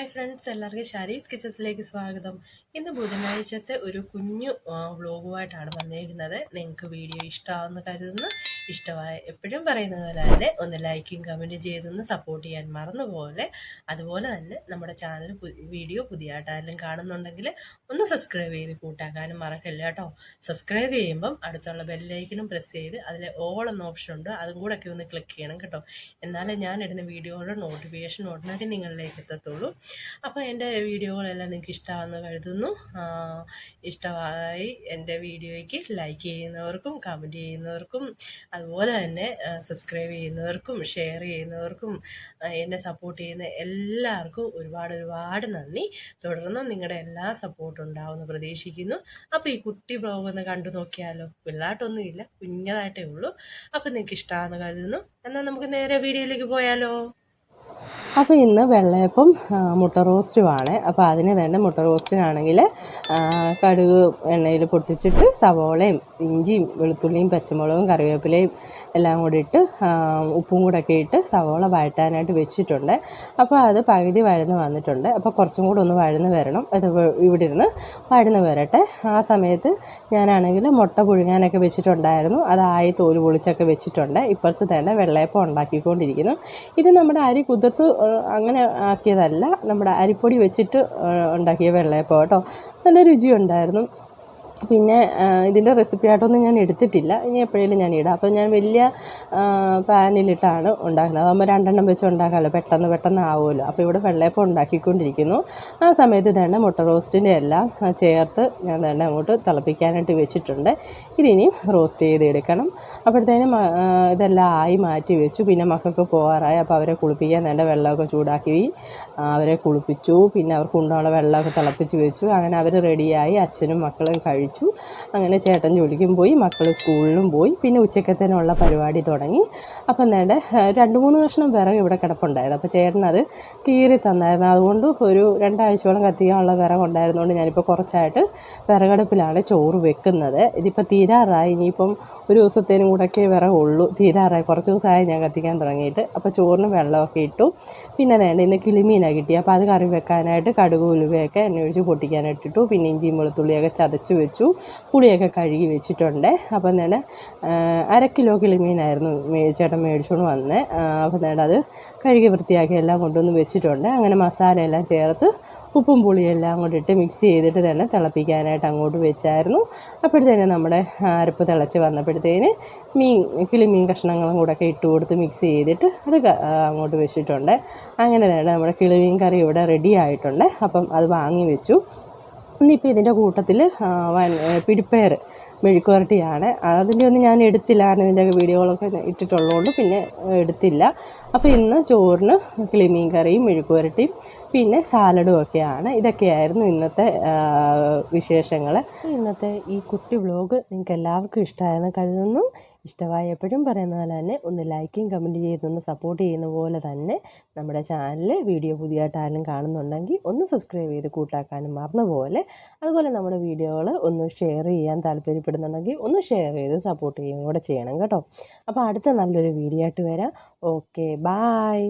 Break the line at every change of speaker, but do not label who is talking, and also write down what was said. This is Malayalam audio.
ഹായ് ഫ്രണ്ട്സ്, എല്ലാവർക്കും ഷാരീസ് കിച്ചൻസിലേക്ക് സ്വാഗതം. ഇന്ന് ബുധനാഴ്ചത്തെ ഒരു കുഞ്ഞു വ്ലോഗുമായിട്ടാണ് വന്നിരിക്കുന്നത്. നിങ്ങൾക്ക് വീഡിയോ ഇഷ്ടമാണെന്ന് കരുതുന്നു. ഇഷ്ടമായ എപ്പോഴും പറയുന്ന പോലെ തന്നെ ഒന്ന് ലൈക്കും കമൻറ്റും ചെയ്തൊന്ന് സപ്പോർട്ട് ചെയ്യാൻ മറന്നുപോലെ. അതുപോലെ തന്നെ നമ്മുടെ ചാനൽ വീഡിയോ പുതിയതായിട്ടായാലും കാണുന്നുണ്ടെങ്കിൽ ഒന്ന് സബ്സ്ക്രൈബ് ചെയ്ത് കൂട്ടാക്കാനും മറക്കില്ല കേട്ടോ. സബ്സ്ക്രൈബ് ചെയ്യുമ്പം അടുത്തുള്ള ബെല്ലൈക്കനും പ്രസ് ചെയ്ത് അതിൽ ഓൾ എന്ന ഓപ്ഷൻ ഉണ്ട്, അതും കൂടെ ഒക്കെ ഒന്ന് ക്ലിക്ക് ചെയ്യണം കേട്ടോ. എന്നാലേ ഞാൻ ഇടുന്ന വീഡിയോകളുടെ നോട്ടിഫിക്കേഷൻ ഉടനടി നിങ്ങളിലേക്ക് എത്തത്തുള്ളൂ. അപ്പോൾ എൻ്റെ വീഡിയോകളെല്ലാം നിങ്ങൾക്ക് ഇഷ്ടമാണെന്ന് കരുതുന്നു. ഇഷ്ടമായി എൻ്റെ വീഡിയോയ്ക്ക് ലൈക്ക് ചെയ്യുന്നവർക്കും കമൻറ്റ് ചെയ്യുന്നവർക്കും അതുപോലെ തന്നെ സബ്സ്ക്രൈബ് ചെയ്യുന്നവർക്കും ഷെയർ ചെയ്യുന്നവർക്കും എന്നെ സപ്പോർട്ട് ചെയ്യുന്ന എല്ലാവർക്കും ഒരുപാട് നന്ദി. തുടർന്നും നിങ്ങളുടെ എല്ലാ സപ്പോർട്ടും ഉണ്ടാവുമെന്ന് പ്രതീക്ഷിക്കുന്നു. അപ്പോൾ ഈ കുട്ടി ബ്ലോഗ് ഒന്ന് കണ്ടു നോക്കിയാലോ. പിള്ളാട്ടൊന്നുമില്ല, കുഞ്ഞതായിട്ടേ ഉള്ളൂ. അപ്പോൾ നിങ്ങൾക്ക് ഇഷ്ടമാണെന്ന് കരുതുന്നു. എന്നാൽ നമുക്ക് നേരെ വീഡിയോയിലേക്ക് പോയാലോ.
അപ്പോൾ ഇന്ന് വെള്ളയപ്പം മുട്ട റോസ്റ്റുമാണ്. അപ്പോൾ അതിന് വേണ്ട മുട്ട റോസ്റ്റിനാണെങ്കിൽ കടുക് എണ്ണയിൽ പൊട്ടിച്ചിട്ട് സവോളയും ഇഞ്ചിയും വെളുത്തുള്ളിയും പച്ചമുളകും കറിവേപ്പിലയും എല്ലാം കൂടി ഇട്ട് ഉപ്പും കൂടെ ഒക്കെ ഇട്ട് സവോള വഴറ്റാനായിട്ട് വെച്ചിട്ടുണ്ട്. അപ്പോൾ അത് പകുതി വഴന്ന് വന്നിട്ടുണ്ട്. അപ്പോൾ കുറച്ചും കൂടെ ഒന്ന് വഴന്ന് വരണം. അത് ഇവിടെ ഇരുന്ന് വഴന്ന് വരട്ടെ. ആ സമയത്ത് ഞാനാണെങ്കിൽ മുട്ട പുഴുങ്ങാനൊക്കെ വെച്ചിട്ടുണ്ടായിരുന്നു. അതായി തോല് പൊളിച്ചൊക്കെ വെച്ചിട്ടുണ്ട്. ഇപ്പുറത്ത് തന്നെ വെള്ളയപ്പം ഉണ്ടാക്കിക്കൊണ്ടിരിക്കുന്നു. ഇത് നമ്മുടെ അരി കുതിർത്ത് അങ്ങനെ ആക്കിയതല്ല, നമ്മുടെ അരിപ്പൊടി വെച്ചിട്ട് ഉണ്ടാക്കിയ വെള്ളയപ്പം കേട്ടോ. നല്ല രുചിയുണ്ടായിരുന്നു. പിന്നെ ഇതിൻ്റെ റെസിപ്പി ആയിട്ടൊന്നും ഞാൻ എടുത്തിട്ടില്ല, ഇനി എപ്പോഴേലും ഞാൻ ഇടാം. അപ്പോൾ ഞാൻ വലിയ പാനിലിട്ടാണ് ഉണ്ടാക്കുന്നത്. അതാകുമ്പോൾ രണ്ടെണ്ണം വെച്ച് ഉണ്ടാക്കാമല്ലോ, പെട്ടെന്ന് ആവുമല്ലോ. അപ്പോൾ ഇവിടെ വെള്ളയപ്പം ഉണ്ടാക്കിക്കൊണ്ടിരിക്കുന്നു. ആ സമയത്ത് തന്നെ മുട്ട റോസ്റ്റിൻ്റെ എല്ലാം ചേർത്ത് ഞാൻ തന്നെ അങ്ങോട്ട് തിളപ്പിക്കാനായിട്ട് വെച്ചിട്ടുണ്ട്. ഇതിനി റോസ്റ്റ് ചെയ്തെടുക്കണം. അപ്പോഴത്തേനും ഇതെല്ലാം ആയി മാറ്റി വെച്ചു. പിന്നെ മക്കൾക്ക് പോകാറായി. അപ്പോൾ അവരെ കുളിപ്പിക്കാൻ തന്നെ വെള്ളമൊക്കെ ചൂടാക്കി അവരെ കുളിപ്പിച്ചു. പിന്നെ അവർക്ക് കൊണ്ടുപോകാനുള്ള വെള്ളമൊക്കെ തിളപ്പിച്ച് വെച്ചു. അങ്ങനെ അവർ റെഡിയായി. അച്ഛനും മക്കളും കഴിച്ചു. അങ്ങനെ ചേട്ടൻ ജോലിക്കും പോയി, മക്കൾ സ്കൂളിലും പോയി. പിന്നെ ഉച്ചക്കത്തേനുള്ള പരിപാടി തുടങ്ങി. അപ്പം നേടെ 2-3 കഷ്ണം വിറക് ഇവിടെ കിടപ്പുണ്ടായിരുന്നു. അപ്പോൾ ചേട്ടൻ അത് കീറി തന്നായിരുന്നു. അതുകൊണ്ട് ഒരു 2 ആഴ്ചയോളം കത്തിക്കാനുള്ള വിറകുണ്ടായിരുന്നുകൊണ്ട് ഞാനിപ്പോൾ കുറച്ചായിട്ട് വിറകടുപ്പിലാണ് ചോറ് വെക്കുന്നത്. ഇതിപ്പോൾ തീരാറായി. ഇനിയിപ്പം ഒരു ദിവസത്തേനും കൂടെയൊക്കെ വിറകുള്ളൂ. തീരാറായി, കുറച്ച് ദിവസമായി ഞാൻ കത്തിക്കാൻ തുടങ്ങിയിട്ട്. അപ്പോൾ ചോറിന് വെള്ളമൊക്കെ ഇട്ടു. പിന്നെ വേണ്ട ഇന്ന് കിളിമീനാണ് കിട്ടി. അപ്പോൾ അത് കറി വെക്കാനായിട്ട് കടുക് ഉലുവയൊക്കെ എണ്ണ ഒഴിച്ച് പൊട്ടിക്കാനായിട്ടിട്ടു. പിന്നെ ഇഞ്ചിയും വെളുത്തുള്ളിയൊക്കെ ചതച്ച് വെച്ചു. പുളിയൊക്കെ കഴുകി വെച്ചിട്ടുണ്ട്. അപ്പം നേടെ 1/2 കിലോ കിളിമീനായിരുന്നു ചേട്ടൻ മേടിച്ചുകൊണ്ട് വന്നത്. അപ്പം നേടെ അത് കഴുകി വൃത്തിയാക്കി എല്ലാം കൊണ്ടുവന്ന് വെച്ചിട്ടുണ്ട്. അങ്ങനെ മസാലയെല്ലാം ചേർത്ത് ഉപ്പും പുളിയെല്ലാം കൊണ്ടിട്ട് മിക്സ് ചെയ്തിട്ട് തന്നെ തിളപ്പിക്കാനായിട്ട് അങ്ങോട്ട് വെച്ചായിരുന്നു. അപ്പോഴത്തേനും നമ്മുടെ അരപ്പ് തിളച്ച് വന്നപ്പോഴത്തേന് കിളിമീൻ കഷ്ണങ്ങളും കൂടെ ഒക്കെ ഇട്ട് കൊടുത്ത് മിക്സ് ചെയ്തിട്ട് അത് അങ്ങോട്ട് വെച്ചിട്ടുണ്ട്. അങ്ങനെ തന്നെ നമ്മുടെ കിളിമീൻ കറി ഇവിടെ റെഡി ആയിട്ടുണ്ട്. അപ്പം അത് വാങ്ങി വെച്ചു. ഇന്നിപ്പോൾ ഇതിൻ്റെ കൂട്ടത്തിൽ പിടിപ്പയർ മെഴുക്കുവരട്ടിയാണ്. അതിൻ്റെ ഒന്നും ഞാൻ എടുത്തില്ല, കാരണം ഇതിൻ്റെ വീഡിയോകളൊക്കെ ഇട്ടിട്ടുള്ളതുകൊണ്ട് പിന്നെ എടുത്തില്ല. അപ്പോൾ ഇന്ന് ചോറിന് കിളിമീൻ കറിയും മെഴുക്കുവരട്ടിയും പിന്നെ സാലഡും ഒക്കെയാണ്. ഇതൊക്കെയായിരുന്നു ഇന്നത്തെ വിശേഷങ്ങൾ. ഇന്നത്തെ ഈ കുട്ടി വ്ലോഗ് നിങ്ങൾക്ക് എല്ലാവർക്കും ഇഷ്ടമായെന്ന് കരുതുന്നു. ഇഷ്ടമായി എപ്പോഴും പറയുന്ന പോലെ തന്നെ ഒന്ന് ലൈക്കും കമൻറ്റ് ചെയ്തൊന്ന് സപ്പോർട്ട് ചെയ്യുന്ന പോലെ തന്നെ നമ്മുടെ ചാനൽ വീഡിയോ പുതിയതായിട്ടായാലും കാണുന്നുണ്ടെങ്കിൽ ഒന്ന് സബ്സ്ക്രൈബ് ചെയ്ത് കൂട്ടാക്കാനും മറന്നുപോലെ. അതുപോലെ നമ്മുടെ വീഡിയോകൾ ഒന്ന് ഷെയർ ചെയ്യാൻ താല്പര്യപ്പെടുന്നുണ്ടെങ്കിൽ ഒന്ന് ഷെയർ ചെയ്ത് സപ്പോർട്ട് ചെയ്യുകയും കൂടെ ചെയ്യണം കേട്ടോ. അപ്പോൾ അടുത്ത നല്ലൊരു വീഡിയോ ആയിട്ട് വരാം. Okay, bye.